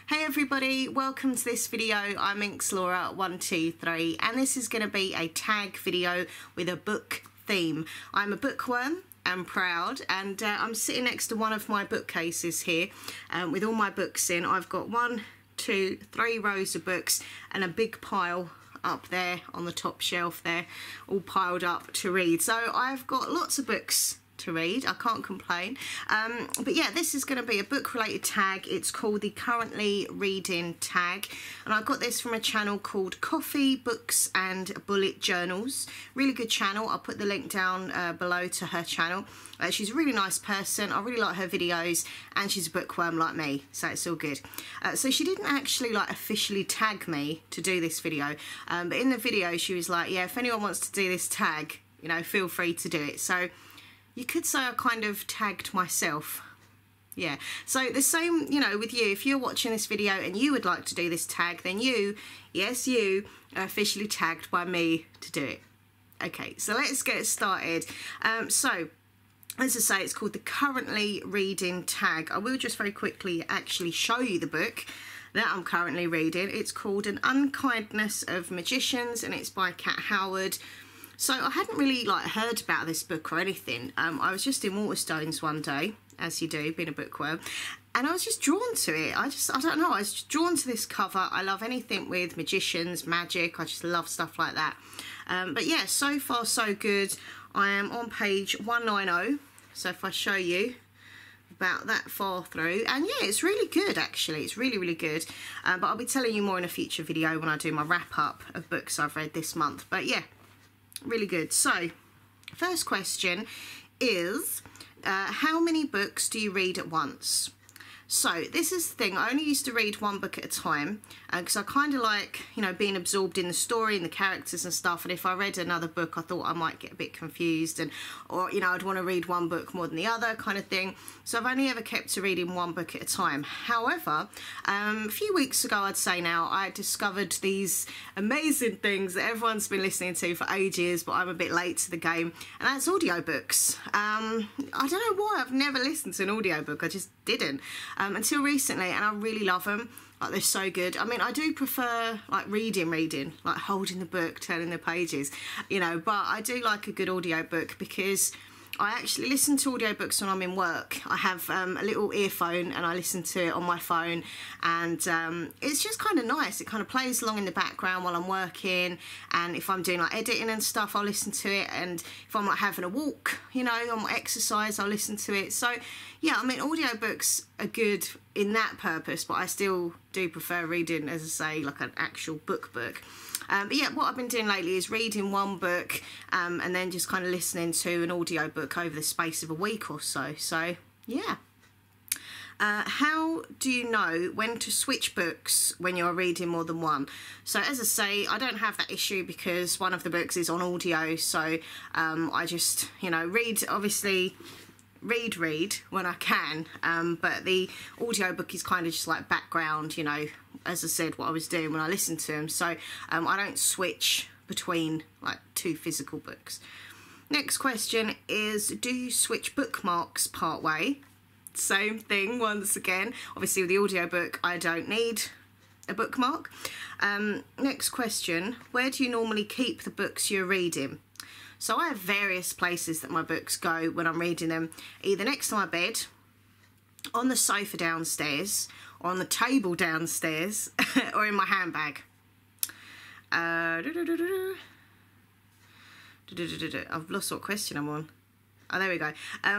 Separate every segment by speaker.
Speaker 1: Hey everybody, welcome to this video. I'm Inxlaura123 and this is going to be a tag video with a book theme. I'm a bookworm and proud, and I'm sitting next to one of my bookcases here with all my books in. I've got 1, 2, 3 rows of books and a big pile up there on the top shelf there, all piled up to read. So I've got lots of books to read, I can't complain. But yeah, this is going to be a book related tag. It's called the currently reading tag, and I got this from a channel called Coffee, Books and Bullet Journals. Really good channel. I'll put the link down below to her channel. She's a really nice person. I really like her videos, and she's a bookworm like me, so it's all good. So she didn't actually like officially tag me to do this video, but in the video she was like, yeah, if anyone wants to do this tag, you know, feel free to do it. So you could say I kind of tagged myself. Yeah, so the same, you know, with you. If you're watching this video and you would like to do this tag, then you, yes you, are officially tagged by me to do it. Okay, so let's get started. So, as I say, it's called the currently reading tag. I will just very quickly actually show you the book that I'm currently reading. It's called An Unkindness of Magicians, and it's by Cat Howard. So I hadn't really heard about this book or anything. I was just in Waterstones one day, as you do, being a bookworm, and I was just drawn to it. I don't know, I was just drawn to this cover. I love anything with magicians, magic. I just love stuff like that. But yeah, so far so good. I am on page 190. So if I show you about that far through, and yeah, it's really good actually. It's really, really good. But I'll be telling you more in a future video when I do my wrap up of books I've read this month. But yeah, really good. So, first question is, how many books do you read at once? So, this is the thing. I only used to read one book at a time because I kind of like, you know, being absorbed in the story and the characters and stuff. And if I read another book, I thought I might get a bit confused, and or, you know, I'd want to read one book more than the other kind of thing. So I've only ever kept to reading one book at a time. However, a few weeks ago, I'd say now, I discovered these amazing things that everyone's been listening to for ages, but I'm a bit late to the game, and that's audiobooks. I don't know why I've never listened to an audiobook. I just didn't until recently, and I really love them. Like, they're so good. I mean, I do prefer like reading, like holding the book, turning the pages, you know, but I do like a good audiobook because I actually listen to audiobooks when I'm in work. I have a little earphone and I listen to it on my phone, and it's just kind of nice. It kind of plays along in the background while I'm working, and if I'm doing like editing and stuff, I'll listen to it, and if I'm like having a walk, you know, on my exercise, I'll listen to it. So yeah, I mean, audiobooks are good in that purpose, but I still do prefer reading, as I say, like an actual book. But yeah, what I've been doing lately is reading one book and then just kind of listening to an audiobook over the space of a week or so. So yeah. How do you know when to switch books when you're reading more than one? So as I say, I don't have that issue because one of the books is on audio. So I just, you know, read when I can, but the audiobook is kind of just like background, you know, as I said, what I was doing when I listened to them. So I don't switch between like 2 physical books. Next question is, do you switch bookmarks part way? Same thing once again. Obviously with the audiobook, I don't need a bookmark. Next question, where do you normally keep the books you're reading? So I have various places that my books go when I'm reading them, either next to my bed, on the sofa downstairs, or on the table downstairs, or in my handbag. I've lost what question I'm on. Oh, there we go.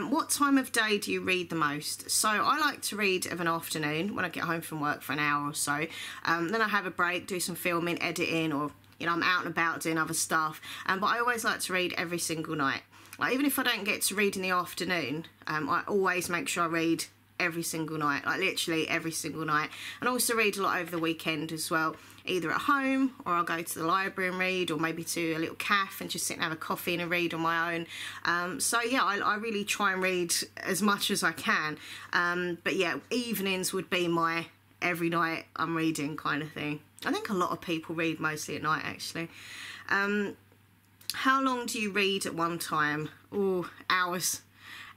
Speaker 1: What time of day do you read the most? So I like to read of an afternoon when I get home from work for an hour or so. Then I have a break, do some filming, editing, or you know, I'm out and about doing other stuff, but I always like to read every single night. Like, even if I don't get to read in the afternoon, I always make sure I read every single night, like literally every single night. And I also read a lot over the weekend as well, either at home, or I'll go to the library and read, or maybe to a little cafe and just sit and have a coffee and a read on my own. So yeah, I really try and read as much as I can. But yeah, evenings would be my every night I'm reading kind of thing. I think a lot of people read mostly at night actually. How long do you read at one time? Oh, hours.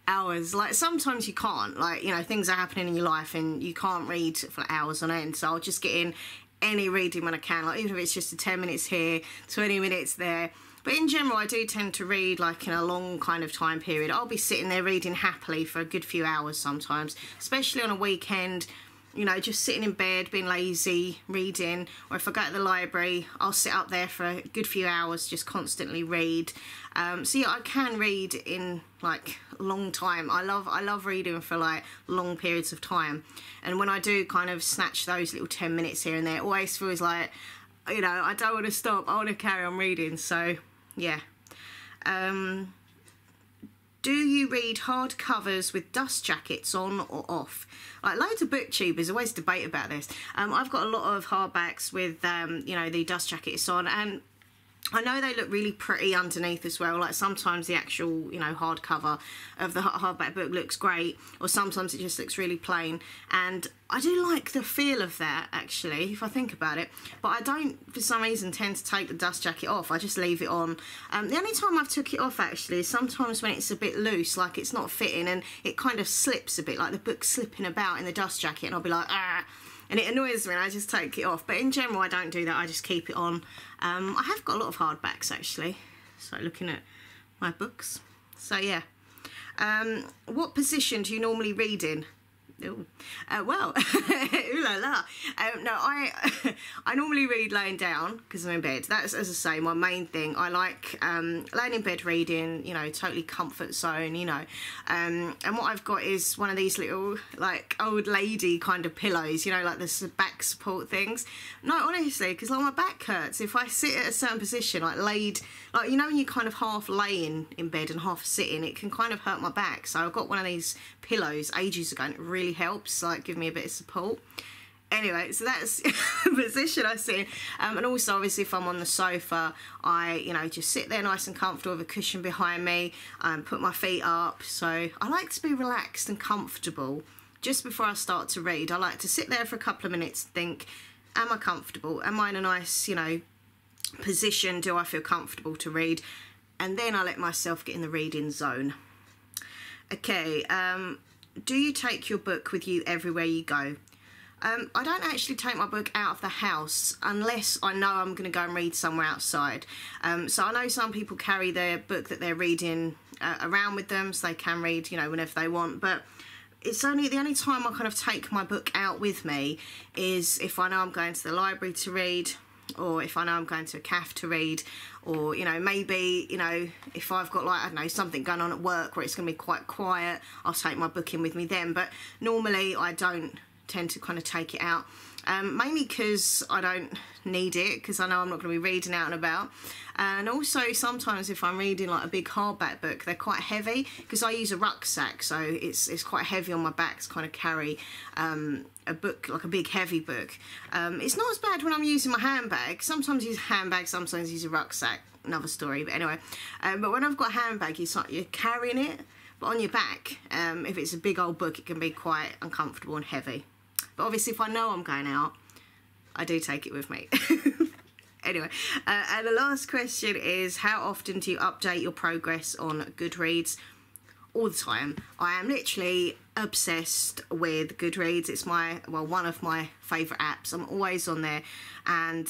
Speaker 1: hours. Like sometimes you can't, like, you know, things are happening in your life and you can't read for hours on end, so I'll just get in any reading when I can, like even if it's just a 10 minutes here, 20 minutes there. But in general, I do tend to read like in a long kind of time period. I'll be sitting there reading happily for a good few hours sometimes, especially on a weekend, you know, just sitting in bed, being lazy, reading. Or if I go to the library, I'll sit up there for a good few hours, just constantly read. So yeah, I can read in like a long time. I love reading for like long periods of time. And when I do kind of snatch those little 10 minutes here and there, it always feels like, you know, I don't want to stop. I want to carry on reading. So yeah. Do you read hardcovers with dust jackets on or off? Like loads of booktubers always debate about this. I've got a lot of hardbacks with, you know, the dust jackets on, and I know they look really pretty underneath as well. Like sometimes the actual, you know, hardcover of the hardback book looks great, or sometimes it just looks really plain. And I do like the feel of that, actually, if I think about it. But I don't, for some reason, tend to take the dust jacket off. I just leave it on. The only time I've took it off, actually, is sometimes when it's a bit loose, like it's not fitting and it kind of slips a bit, like the book's slipping about in the dust jacket, and I'll be like, ah. And it annoys me and I just take it off. But in general, I don't do that. I just keep it on. I have got a lot of hardbacks, actually. So looking at my books. So, yeah. What position do you normally read in? Ooh. Well, ooh la la. No, I normally read laying down because I'm in bed. That's, as I say, my main thing. I like laying in bed reading, you know, totally comfort zone, you know. And what I've got is one of these little, like, old lady kind of pillows, you know, like the back support things. No, honestly, because like my back hurts if I sit at a certain position, like laid, like, you know, when you kind of half laying in bed and half sitting, it can kind of hurt my back. So I've got one of these pillows ages ago and it really helps, like give me a bit of support. Anyway, so that's the position I sit in. And also obviously if I'm on the sofa, I, you know, just sit there nice and comfortable with a cushion behind me, put my feet up. So I like to be relaxed and comfortable just before I start to read. I like to sit there for a couple of minutes and think, am I comfortable? Am I in a nice, you know, position? Do I feel comfortable to read? And then I let myself get in the reading zone. Okay, do you take your book with you everywhere you go? I don't actually take my book out of the house unless I know I'm going to go and read somewhere outside. So I know some people carry their book that they're reading around with them, so they can read, you know, whenever they want. But it's only the only time I kind of take my book out with me is if I know I'm going to the library to read, or if I know I'm going to a cafe to read, or, you know, maybe, you know, if I've got, like, I don't know, something going on at work where it's going to be quite quiet, I'll take my book in with me then. But normally I don't tend to kind of take it out, mainly because I don't need it, because I know I'm not going to be reading out and about. And also sometimes if I'm reading like a big hardback book, they're quite heavy, because I use a rucksack, so it's quite heavy on my back to kind of carry a book, like a big heavy book. It's not as bad when I'm using my handbag. Sometimes I use a handbag, sometimes I use a rucksack, another story, but anyway. But when I've got a handbag, it's like you're carrying it, but on your back, if it's a big old book, it can be quite uncomfortable and heavy. But obviously if I know I'm going out, I do take it with me. Anyway, and the last question is, how often do you update your progress on Goodreads? All the time. I am literally obsessed with Goodreads. It's my, well, one of my favourite apps. I'm always on there, and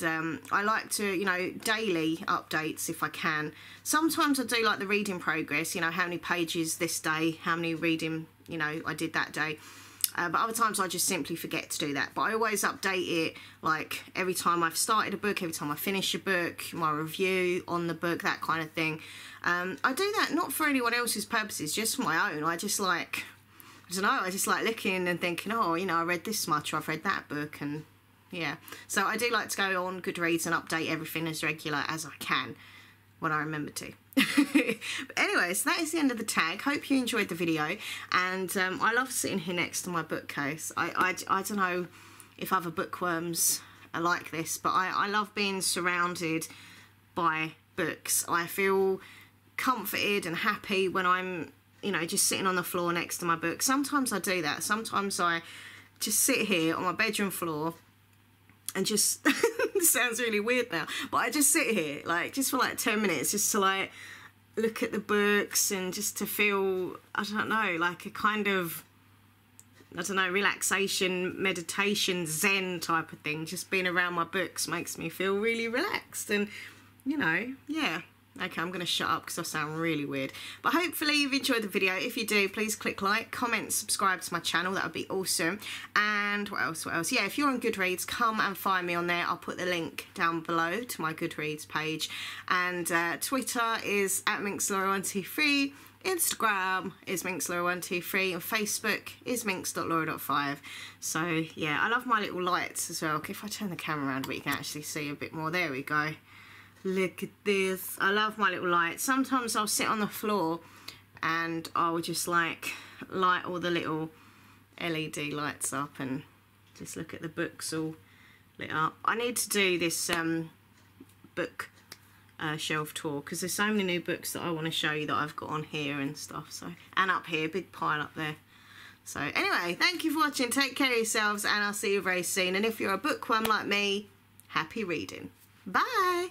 Speaker 1: I like to, you know, daily updates if I can. Sometimes I do like the reading progress, you know, how many pages this day, how many reading, you know, I did that day. But other times I just simply forget to do that. But I always update it, like, every time I've started a book, every time I finish a book, my review on the book, that kind of thing. I do that not for anyone else's purposes, just for my own. I just like, I don't know, I just like looking and thinking, oh, you know, I read this much, or I've read that book, and yeah. So I do like to go on Goodreads and update everything as regular as I can when I remember to. But anyway, so that is the end of the tag. Hope you enjoyed the video, and I love sitting here next to my bookcase. I don't know if other bookworms are like this, but I love being surrounded by books. I feel comforted and happy when I'm, you know, just sitting on the floor next to my book. Sometimes I do that. Sometimes I just sit here on my bedroom floor and just it sounds really weird now, but I just sit here, like, just for like 10 minutes, just to like look at the books and just to feel, I don't know, like a kind of, I don't know, relaxation, meditation, zen type of thing. Just being around my books makes me feel really relaxed and, you know, yeah. Okay, I'm going to shut up because I sound really weird. But hopefully you've enjoyed the video. If you do, please click like, comment, subscribe to my channel. That would be awesome. And what else? Yeah, if you're on Goodreads, come and find me on there. I'll put the link down below to my Goodreads page. And Twitter is @minxlaura123. Instagram is minxlaura123. And Facebook is minx.laura.5. So, yeah, I love my little lights as well. If I turn the camera around, we can actually see a bit more. There we go. Look at this. I love my little lights. Sometimes I'll sit on the floor and I'll just like light all the little LED lights up and just look at the books all lit up. I need to do this book shelf tour because there's so many new books that I want to show you that I've got on here and stuff. So, and up here, big pile up there. So anyway, thank you for watching. Take care of yourselves and I'll see you very soon. And if you're a bookworm like me, happy reading. Bye.